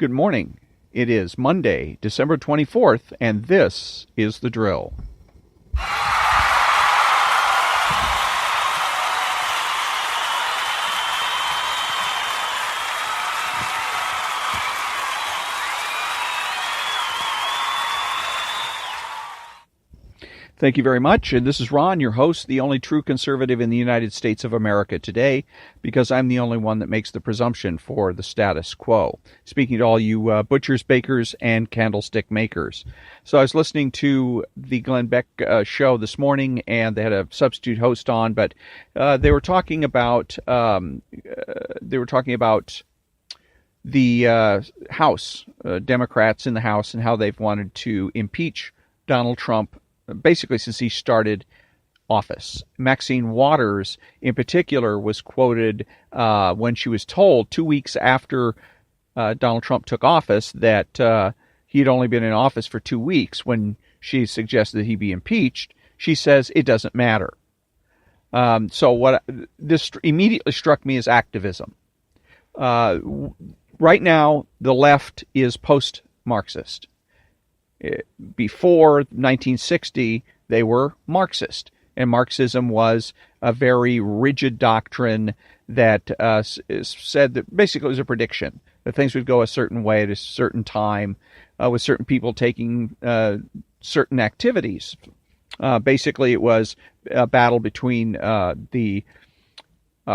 Good morning. It is Monday, December 24th, and this is The Drill. Thank you very much, and this is Ron, your host, the only true conservative in the United States of America today, because I'm the only one that makes the presumption for the status quo. Speaking to all you butchers, bakers, and candlestick makers. So I was listening to the Glenn Beck show this morning, and they had a substitute host on, but they were talking about the House, Democrats in the House, and how they've wanted to impeach Donald Trump basically since he started office. Maxine Waters, in particular, was quoted when she was told 2 weeks after Donald Trump took office that he had only been in office for 2 weeks. When she suggested that he be impeached, she says it doesn't matter. So what this immediately struck me as activism. Right now, the left is post-Marxist. Before 1960, they were Marxist, and Marxism was a very rigid doctrine that said that basically it was a prediction that things would go a certain way at a certain time, with certain people taking certain activities. Basically, it was a battle between the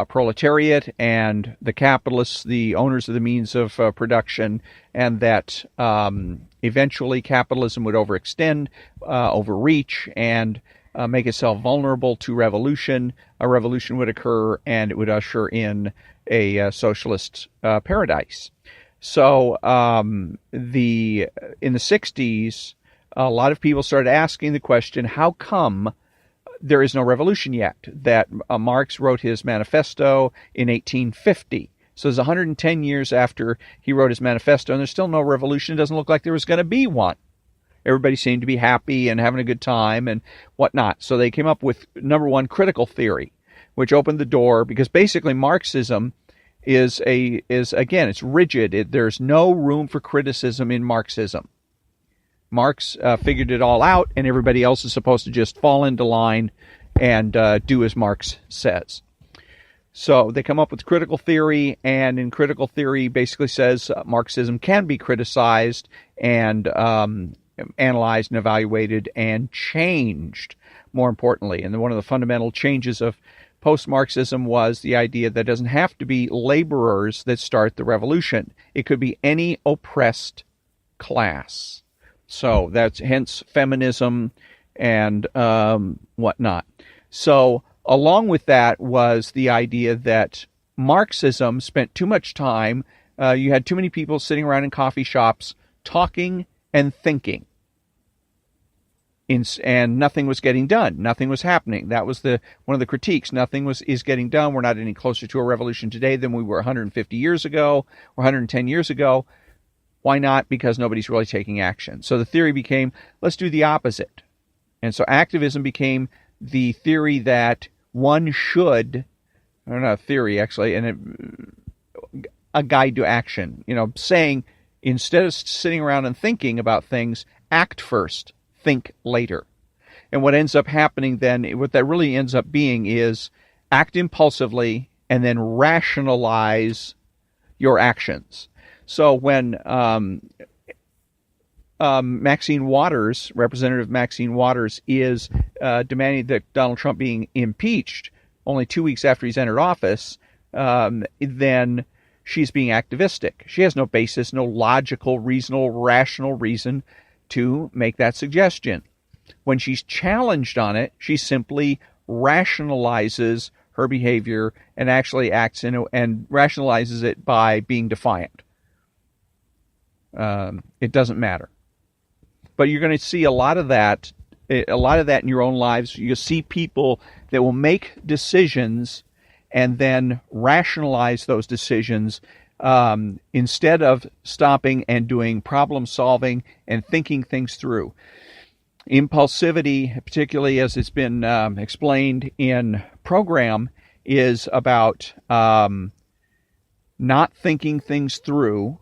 proletariat and the capitalists, the owners of the means of production, and that eventually capitalism would overextend, overreach, and make itself vulnerable to revolution. A revolution would occur, and it would usher in a socialist paradise. So in the 60s, a lot of people started asking the question, how come there is no revolution yet? That Marx wrote his manifesto in 1850. So it's 110 years after he wrote his manifesto, and there's still no revolution. It doesn't look like there was going to be one. Everybody seemed to be happy and having a good time and whatnot. So they came up with, number one, critical theory, which opened the door, because basically Marxism is again, it's rigid. There's no room for criticism in Marxism. Marx figured it all out, and everybody else is supposed to just fall into line and do as Marx says. So they come up with critical theory, and in critical theory basically says Marxism can be criticized and analyzed and evaluated and changed, more importantly. And one of the fundamental changes of post-Marxism was the idea that it doesn't have to be laborers that start the revolution. It could be any oppressed class. So that's hence feminism and whatnot. So along with that was the idea that Marxism spent too much time. You had too many people sitting around in coffee shops talking and thinking. And nothing was getting done. Nothing was happening. That was one of the critiques. Nothing is getting done. We're not any closer to a revolution today than we were 150 years ago or 110 years ago. Why not? Because nobody's really taking action. So the theory became, let's do the opposite. And so activism became the theory that one should, or not a theory actually, and a guide to action. Saying instead of sitting around and thinking about things, act first, think later. And what ends up happening then, what that really ends up being is act impulsively and then rationalize your actions. So when Maxine Waters, Representative Maxine Waters, is demanding that Donald Trump being impeached only 2 weeks after he's entered office, then she's being activistic. She has no basis, no logical, reasonable, rational reason to make that suggestion. When she's challenged on it, she simply rationalizes her behavior and actually acts and rationalizes it by being defiant. It doesn't matter. But you're going to see a lot of that in your own lives. You'll see people that will make decisions and then rationalize those decisions instead of stopping and doing problem solving and thinking things through. Impulsivity, particularly as it's been explained in program, is about not thinking things through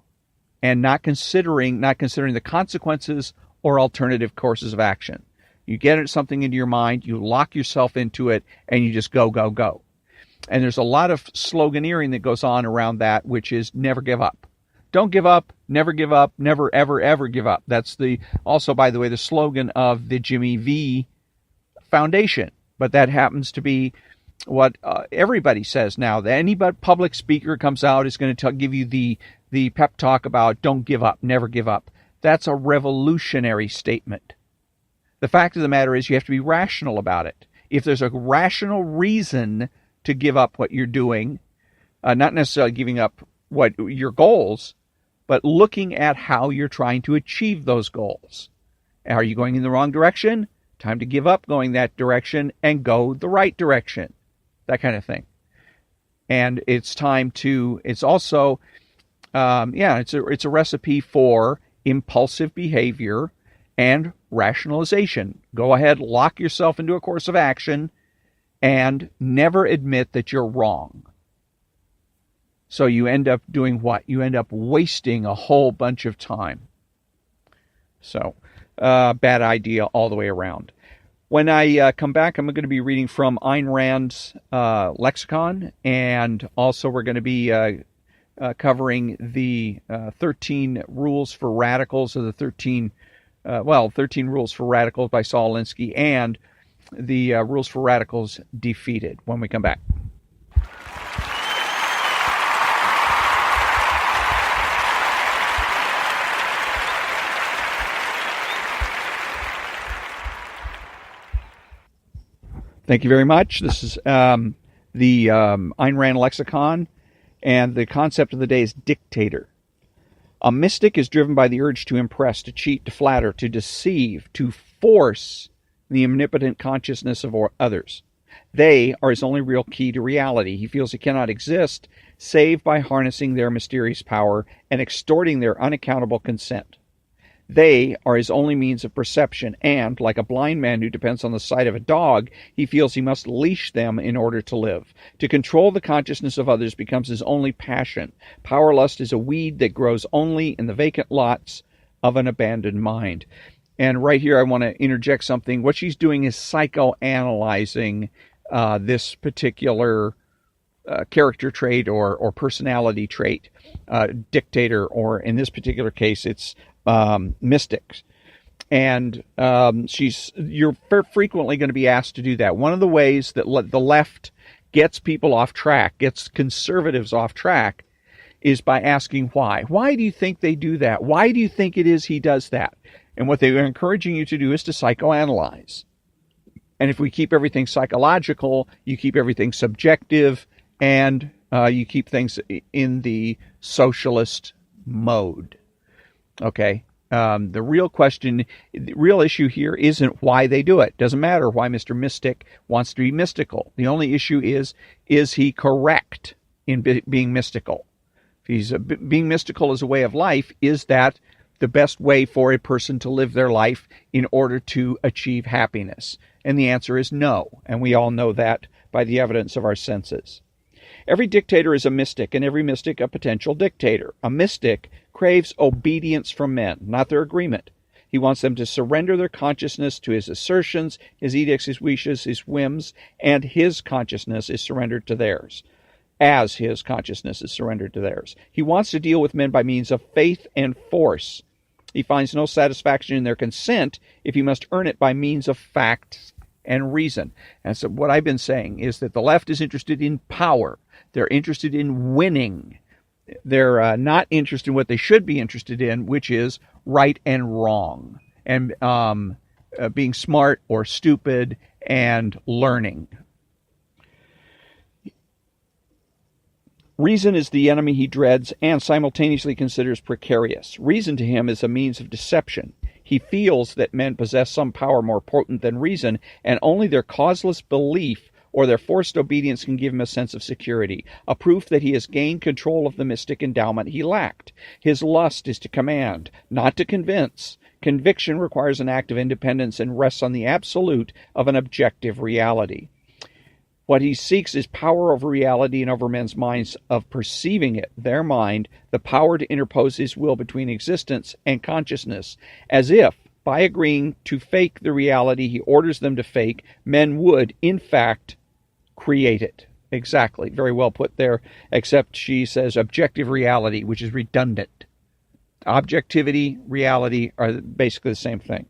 and not considering the consequences or alternative courses of action. You get something into your mind, you lock yourself into it, and you just go, go, go. And there's a lot of sloganeering that goes on around that, which is never give up. Don't give up, never, ever, ever give up. That's also, by the way, the slogan of the Jimmy V Foundation. But that happens to be what everybody says now. That any public speaker comes out is going to give you the pep talk about don't give up, never give up. That's a revolutionary statement. The fact of the matter is you have to be rational about it. If there's a rational reason to give up what you're doing, not necessarily giving up what your goals, but looking at how you're trying to achieve those goals. Are you going in the wrong direction? Time to give up going that direction and go the right direction. That kind of thing. And it's time to, it's also, it's a recipe for impulsive behavior and rationalization. Go ahead, lock yourself into a course of action, and never admit that you're wrong. So you end up doing what? You end up wasting a whole bunch of time. So, bad idea all the way around. When I come back, I'm going to be reading from Ayn Rand's lexicon, and also we're going to be covering the 13 rules for radicals, or the 13 rules for radicals by Saul Alinsky, and the rules for radicals defeated when we come back. Thank you very much. This is the Ayn Rand lexicon, and the concept of the day is dictator. A mystic is driven by the urge to impress, to cheat, to flatter, to deceive, to force the omnipotent consciousness of others. They are his only real key to reality. He feels he cannot exist save by harnessing their mysterious power and extorting their unaccountable consent. They are his only means of perception, and, like a blind man who depends on the sight of a dog, he feels he must leash them in order to live. To control the consciousness of others becomes his only passion. Power lust is a weed that grows only in the vacant lots of an abandoned mind. And right here I want to interject something. What she's doing is psychoanalyzing this particular character trait or personality trait, dictator, or in this particular case it's mystics. And you're frequently going to be asked to do that. One of the ways that the left gets people off track, gets conservatives off track, is by asking why. Why do you think they do that? Why do you think it is he does that? And what they are encouraging you to do is to psychoanalyze. And if we keep everything psychological, you keep everything subjective, and you keep things in the socialist mode. Okay, the real issue here isn't why they do it. Doesn't matter why Mr. Mystic wants to be mystical. The only issue is he correct in being mystical? If he's being mystical as a way of life, is that the best way for a person to live their life in order to achieve happiness? And the answer is no, and we all know that by the evidence of our senses. Every dictator is a mystic, and every mystic a potential dictator. A mystic craves obedience from men, not their agreement. He wants them to surrender their consciousness to his assertions, his edicts, his wishes, his whims, and his consciousness is surrendered to theirs, as his consciousness is surrendered to theirs. He wants to deal with men by means of faith and force. He finds no satisfaction in their consent if he must earn it by means of facts and reason. And so what I've been saying is that the left is interested in power. They're interested in winning. They're not interested in what they should be interested in, which is right and wrong, and being smart or stupid, and learning. Reason is the enemy he dreads and simultaneously considers precarious. Reason to him is a means of deception. He feels that men possess some power more potent than reason, and only their causeless belief or their forced obedience can give him a sense of security, a proof that he has gained control of the mystic endowment he lacked. His lust is to command, not to convince. Conviction requires an act of independence and rests on the absolute of an objective reality. What he seeks is power over reality and over men's minds of perceiving it, their mind, the power to interpose his will between existence and consciousness, as if, by agreeing to fake the reality he orders them to fake, men would, in fact, create it. Exactly. Very well put there, except she says objective reality, which is redundant. Objectivity, reality are basically the same thing.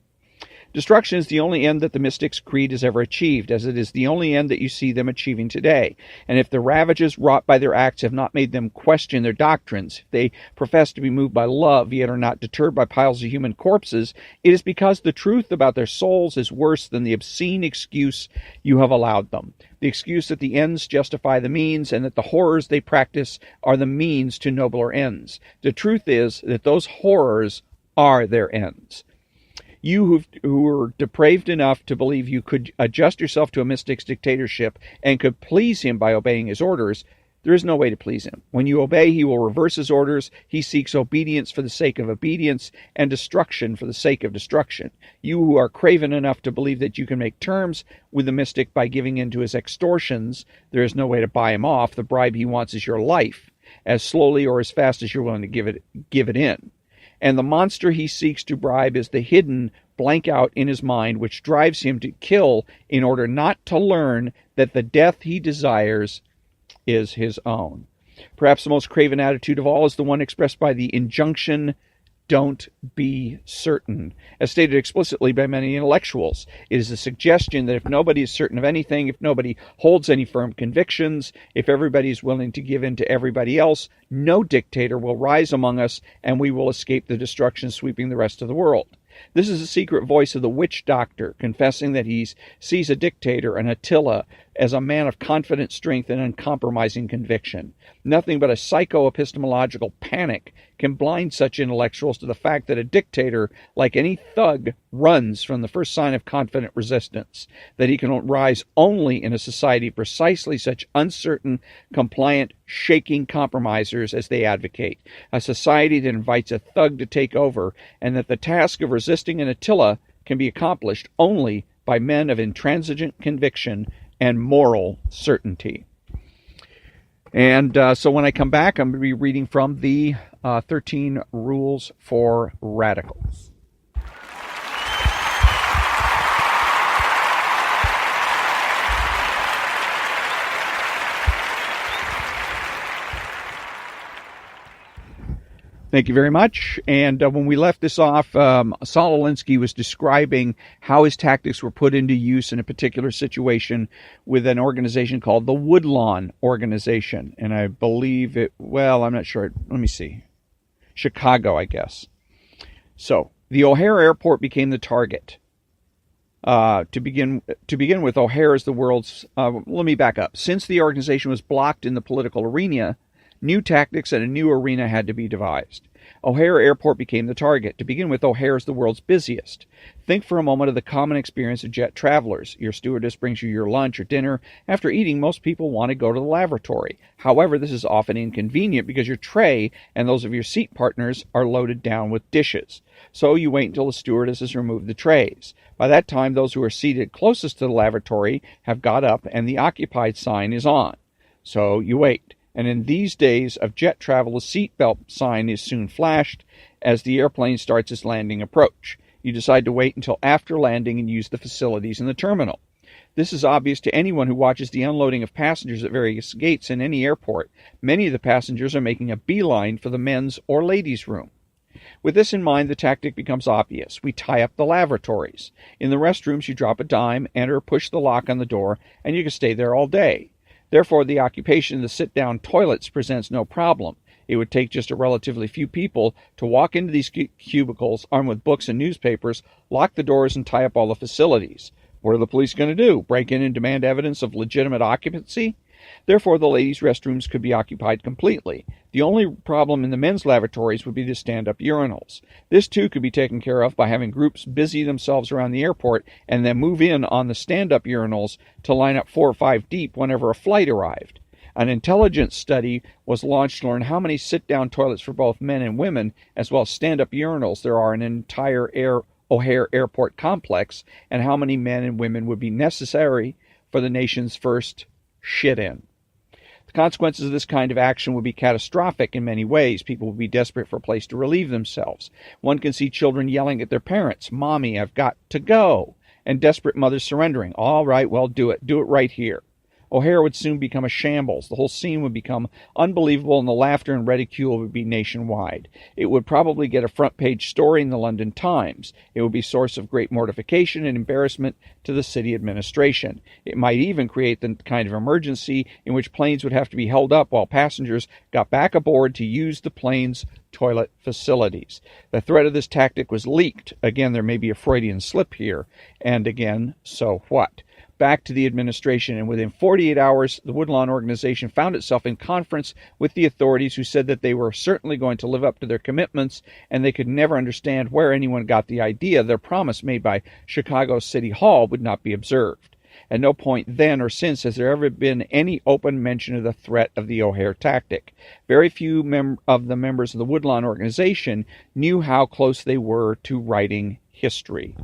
Destruction is the only end that the mystics' creed has ever achieved, as it is the only end that you see them achieving today. And if the ravages wrought by their acts have not made them question their doctrines, if they profess to be moved by love, yet are not deterred by piles of human corpses, it is because the truth about their souls is worse than the obscene excuse you have allowed them. The excuse that the ends justify the means, and that the horrors they practice are the means to nobler ends. The truth is that those horrors are their ends. You who were depraved enough to believe you could adjust yourself to a mystic's dictatorship and could please him by obeying his orders, there is no way to please him. When you obey, he will reverse his orders. He seeks obedience for the sake of obedience and destruction for the sake of destruction. You who are craven enough to believe that you can make terms with the mystic by giving in to his extortions, there is no way to buy him off. The bribe he wants is your life, as slowly or as fast as you're willing to give it in. And the monster he seeks to bribe is the hidden blank out in his mind, which drives him to kill in order not to learn that the death he desires is his own. Perhaps the most craven attitude of all is the one expressed by the injunction, don't be certain, as stated explicitly by many intellectuals. It is a suggestion that if nobody is certain of anything, if nobody holds any firm convictions, if everybody is willing to give in to everybody else, no dictator will rise among us, and we will escape the destruction sweeping the rest of the world. This is the secret voice of the witch doctor, confessing that he sees a dictator, an Attila, as a man of confident strength and uncompromising conviction. Nothing but a psycho-epistemological panic can blind such intellectuals to the fact that a dictator, like any thug, runs from the first sign of confident resistance, that he can rise only in a society of precisely such uncertain, compliant, shaking compromisers as they advocate, a society that invites a thug to take over, and that the task of resisting an Attila can be accomplished only by men of intransigent conviction and moral certainty. And so when I come back, I'm going to be reading from the 13 Rules for Radicals. Thank you very much. And when we left this off, Saul Alinsky was describing how his tactics were put into use in a particular situation with an organization called the Woodlawn Organization. And I believe I'm not sure. Let me see. Chicago, I guess. So the O'Hare Airport became the target. To begin with, O'Hare is the world's... let me back up. Since the organization was blocked in the political arena, new tactics and a new arena had to be devised. O'Hare Airport became the target. To begin with, O'Hare is the world's busiest. Think for a moment of the common experience of jet travelers. Your stewardess brings you your lunch or dinner. After eating, most people want to go to the lavatory. However, this is often inconvenient because your tray and those of your seat partners are loaded down with dishes. So you wait until the stewardess has removed the trays. By that time, those who are seated closest to the lavatory have got up and the occupied sign is on. So you wait. And in these days of jet travel, a seatbelt sign is soon flashed as the airplane starts its landing approach. You decide to wait until after landing and use the facilities in the terminal. This is obvious to anyone who watches the unloading of passengers at various gates in any airport. Many of the passengers are making a beeline for the men's or ladies' room. With this in mind, the tactic becomes obvious. We tie up the lavatories. In the restrooms, you drop a dime, enter, push the lock on the door, and you can stay there all day. Therefore, the occupation of the sit-down toilets presents no problem. It would take just a relatively few people to walk into these cubicles armed with books and newspapers, lock the doors, and tie up all the facilities. What are the police going to do? Break in and demand evidence of legitimate occupancy? Therefore, the ladies' restrooms could be occupied completely. The only problem in the men's lavatories would be the stand-up urinals. This, too, could be taken care of by having groups busy themselves around the airport and then move in on the stand-up urinals to line up 4 or 5 deep whenever a flight arrived. An intelligence study was launched to learn how many sit-down toilets for both men and women, as well as stand-up urinals, there are in an entire O'Hare Airport complex, and how many men and women would be necessary for the nation's first shit in. The consequences of this kind of action would be catastrophic in many ways. People would be desperate for a place to relieve themselves. One can see children yelling at their parents, "Mommy, I've got to go," and desperate mothers surrendering. "All right, well, do it. Do it right here." O'Hare would soon become a shambles. The whole scene would become unbelievable, and the laughter and ridicule would be nationwide. It would probably get a front-page story in the London Times. It would be a source of great mortification and embarrassment to the city administration. It might even create the kind of emergency in which planes would have to be held up while passengers got back aboard to use the plane's toilet facilities. The threat of this tactic was leaked. Again, there may be a Freudian slip here. And again, so what? Back to the administration, and within 48 hours, the Woodlawn organization found itself in conference with the authorities, who said that they were certainly going to live up to their commitments, and they could never understand where anyone got the idea their promise made by Chicago City Hall would not be observed. At no point then or since has there ever been any open mention of the threat of the O'Hare tactic. Very few of the members of the Woodlawn organization knew how close they were to writing history.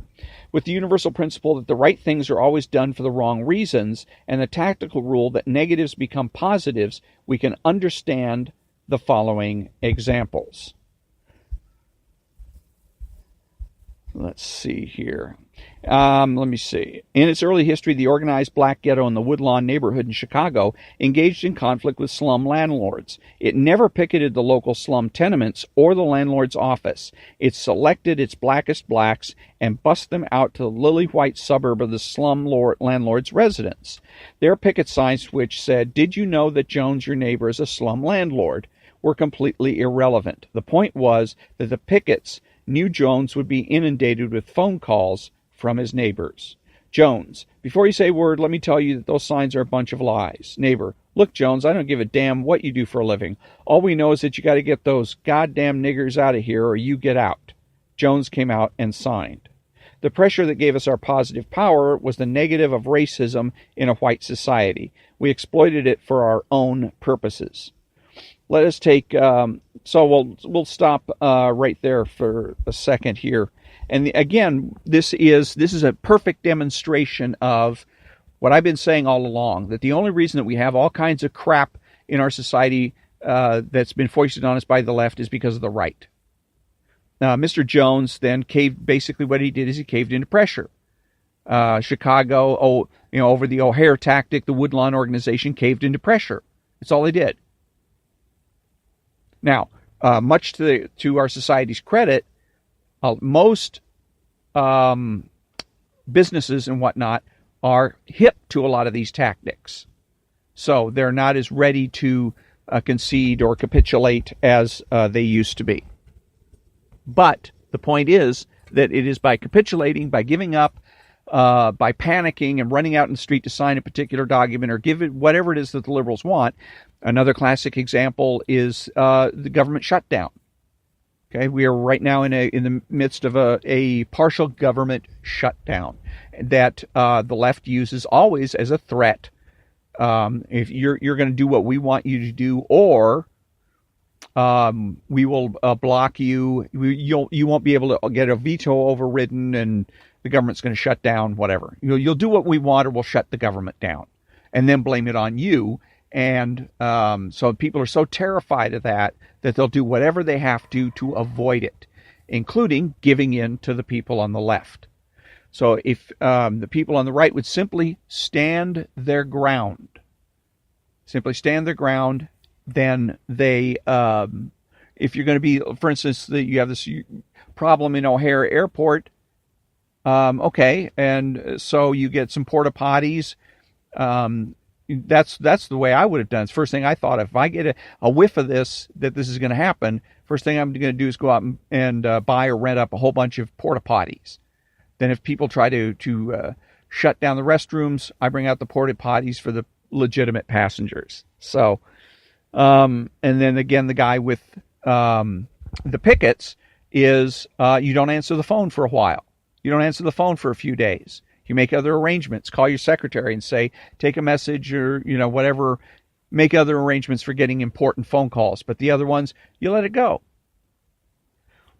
With the universal principle that the right things are always done for the wrong reasons, and the tactical rule that negatives become positives, we can understand the following examples. Let's see here. Let me see. In its early history, the organized black ghetto in the Woodlawn neighborhood in Chicago engaged in conflict with slum landlords. It never picketed the local slum tenements or the landlord's office. It selected its blackest blacks and bussed them out to the lily-white suburb of the slum landlord's residence. Their picket signs, which said, "Did you know that Jones, your neighbor, is a slum landlord?" were completely irrelevant. The point was that the pickets knew Jones would be inundated with phone calls from his neighbors. Jones: "Before you say a word, let me tell you that those signs are a bunch of lies." Neighbor: "Look, Jones, I don't give a damn what you do for a living. All we know is that you got to get those goddamn niggers out of here or you get out." Jones came out and signed. The pressure that gave us our positive power was the negative of racism in a white society. We exploited it for our own purposes. Let us take, so we'll stop right there for a second here. And again, this is a perfect demonstration of what I've been saying all along, that the only reason that we have all kinds of crap in our society that's been foisted on us by the left is because of the right. Mr. Jones then caved. Basically what he did is he caved into pressure. Chicago, over the O'Hare tactic, the Woodlawn organization caved into pressure. That's all they did. Now, much to our society's credit, most businesses and whatnot are hip to a lot of these tactics. So they're not as ready to concede or capitulate as they used to be. But the point is that it is by capitulating, by giving up, by panicking and running out in the street to sign a particular document or give it whatever it is that the liberals want. Another classic example is the government shutdown. Okay, we are right now in the midst of a partial government shutdown that the left uses always as a threat. If you're going to do what we want you to do, or we will block you. You won't be able to get a veto overridden, and the government's going to shut down. Whatever, you'll do what we want, or we'll shut the government down, and then blame it on you. And so people are so terrified of that they'll do whatever they have to avoid it, including giving in to the people on the left. So if the people on the right would simply stand their ground, then they, if you're going to be, for instance, you have this problem in O'Hare Airport, okay, and so you get some porta potties. That's the way I would have done it. It's the first thing I thought of. If I get a whiff of this, that this is going to happen, first thing I'm going to do is go out and buy or rent up a whole bunch of porta potties. Then if people try to shut down the restrooms, I bring out the porta potties for the legitimate passengers. So, and then again, the guy with the pickets is you don't answer the phone for a while. You don't answer the phone for a few days. You make other arrangements. Call your secretary and say, take a message or, whatever. Make other arrangements for getting important phone calls. But the other ones, you let it go.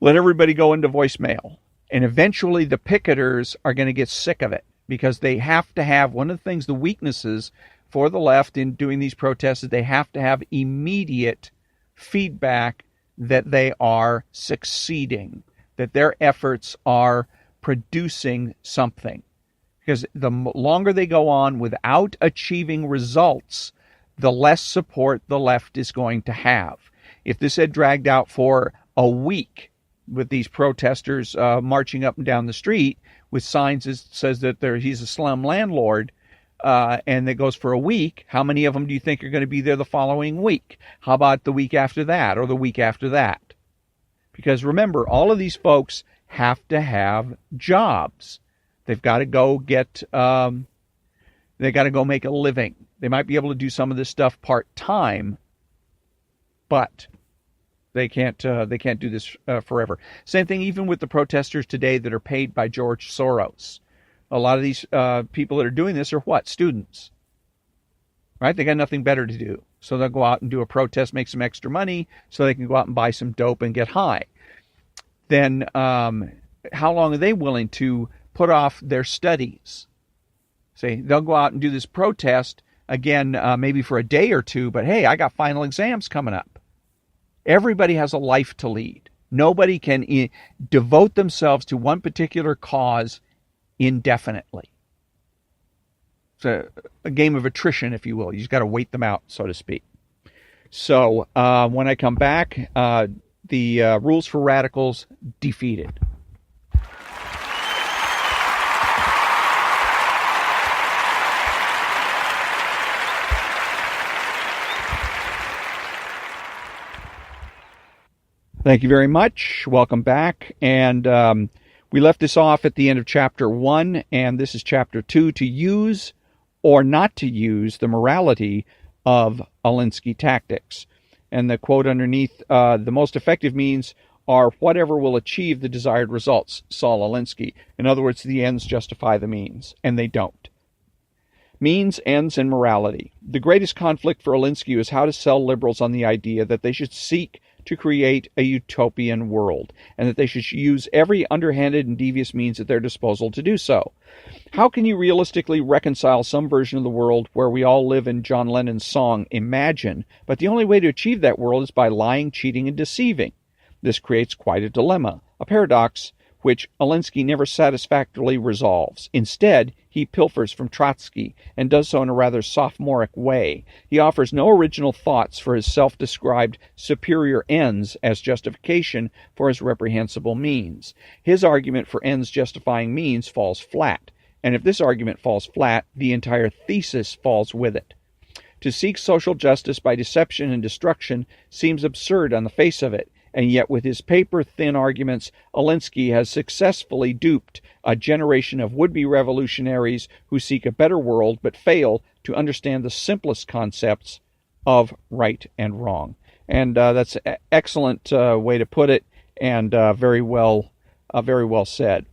Let everybody go into voicemail. And eventually the picketers are going to get sick of it because they have to have one of the things, the weaknesses for the left in doing these protests is they have to have immediate feedback that they are succeeding, that their efforts are producing something. Because the longer they go on without achieving results, the less support the left is going to have. If this had dragged out for a week with these protesters marching up and down the street with signs that says that he's a slum landlord, and it goes for a week, how many of them do you think are going to be there the following week? How about the week after that or the week after that? Because remember, all of these folks have to have jobs. They've got to go get, they got to go make a living. They might be able to do some of this stuff part-time, but they can't do this forever. Same thing even with the protesters today that are paid by George Soros. A lot of these people that are doing this are what? Students. Right? They got nothing better to do. So they'll go out and do a protest, make some extra money so they can go out and buy some dope and get high. Then how long are they willing to put off their studies? Say, they'll go out and do this protest, again, maybe for a day or two, but hey, I got final exams coming up. Everybody has a life to lead. Nobody can devote themselves to one particular cause indefinitely. It's a game of attrition, if you will. You just got to wait them out, so to speak. So when I come back, the rules for radicals defeated. Thank you very much. Welcome back. And we left this off at the end of Chapter 1, and this is Chapter 2, to use or not to use the morality of Alinsky tactics. And the quote underneath, the most effective means are whatever will achieve the desired results, Saul Alinsky. In other words, the ends justify the means, and they don't. Means, ends, and morality. The greatest conflict for Alinsky is how to sell liberals on the idea that they should seek to create a utopian world, and that they should use every underhanded and devious means at their disposal to do so. How can you realistically reconcile some version of the world where we all live in John Lennon's song, Imagine, but the only way to achieve that world is by lying, cheating, and deceiving? This creates quite a dilemma, a paradox which Alinsky never satisfactorily resolves. Instead, he pilfers from Trotsky, and does so in a rather sophomoric way. He offers no original thoughts for his self-described superior ends as justification for his reprehensible means. His argument for ends justifying means falls flat, and if this argument falls flat, the entire thesis falls with it. To seek social justice by deception and destruction seems absurd on the face of it, and yet with his paper-thin arguments, Alinsky has successfully duped a generation of would-be revolutionaries who seek a better world but fail to understand the simplest concepts of right and wrong. And that's an excellent way to put it, and very well said.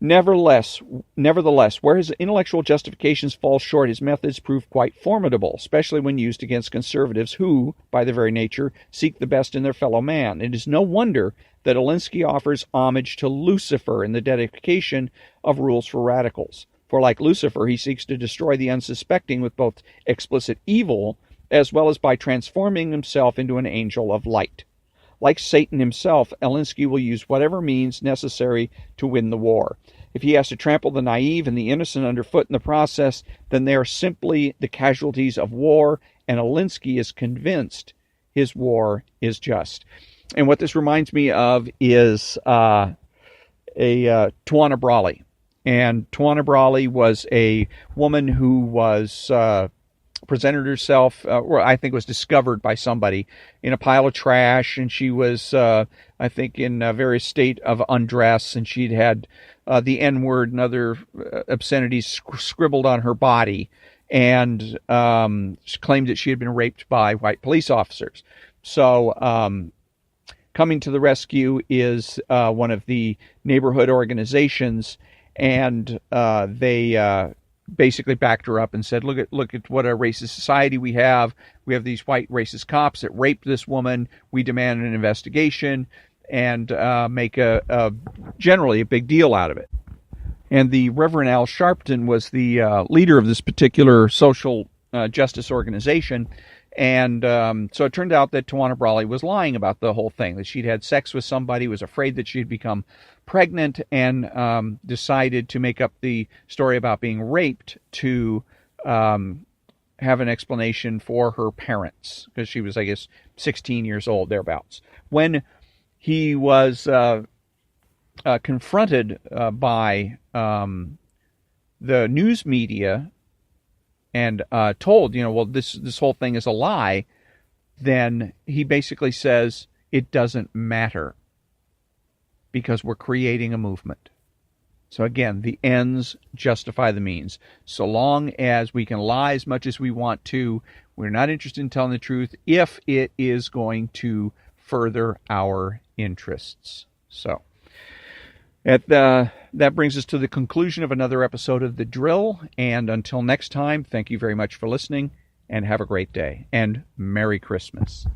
Nevertheless, where his intellectual justifications fall short, his methods prove quite formidable, especially when used against conservatives who, by their very nature, seek the best in their fellow man. It is no wonder that Alinsky offers homage to Lucifer in the dedication of Rules for Radicals. For like Lucifer, he seeks to destroy the unsuspecting with both explicit evil, as well as by transforming himself into an angel of light. Like Satan himself, Alinsky will use whatever means necessary to win the war. If he has to trample the naive and the innocent underfoot in the process, then they are simply the casualties of war, and Alinsky is convinced his war is just. And what this reminds me of is Tawana Brawley. And Tawana Brawley was a woman who was presented herself, or I think was discovered by somebody in a pile of trash, and she was, I think, in a various state of undress, and she'd had the N-word and other obscenities scribbled on her body, and she claimed that she had been raped by white police officers. So coming to the rescue is one of the neighborhood organizations, and they basically backed her up and said, look at what a racist society we have. We have these white racist cops that raped this woman. We demand an investigation and make generally a big deal out of it. And the Reverend Al Sharpton was the leader of this particular social justice organization. And so it turned out that Tawana Brawley was lying about the whole thing, that she'd had sex with somebody, was afraid that she'd become pregnant, and decided to make up the story about being raped to have an explanation for her parents, because she was, I guess, 16 years old, thereabouts. When he was confronted by the news media and told, well, this whole thing is a lie, then he basically says it doesn't matter because we're creating a movement. So again, the ends justify the means. So long as we can lie as much as we want to, we're not interested in telling the truth if it is going to further our interests. So that brings us to the conclusion of another episode of The Drill. And until next time, thank you very much for listening, and have a great day. And Merry Christmas.